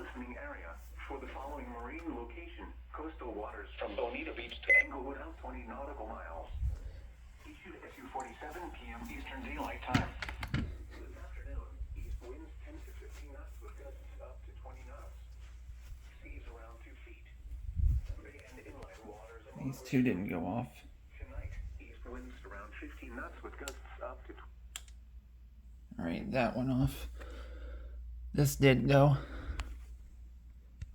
listening area for the following marine location. Coastal waters from Bonita Beach to Englewood out 20 nautical miles. Issued at 2:47 p.m. Eastern Daylight Time. This afternoon, east winds 10 to 15 knots with gusts up to 20 knots. Seas around 2 feet. Bay and inland waters. These two didn't go off. Tonight, east winds around 15 knots with gusts up to. All right, that went off. This did go.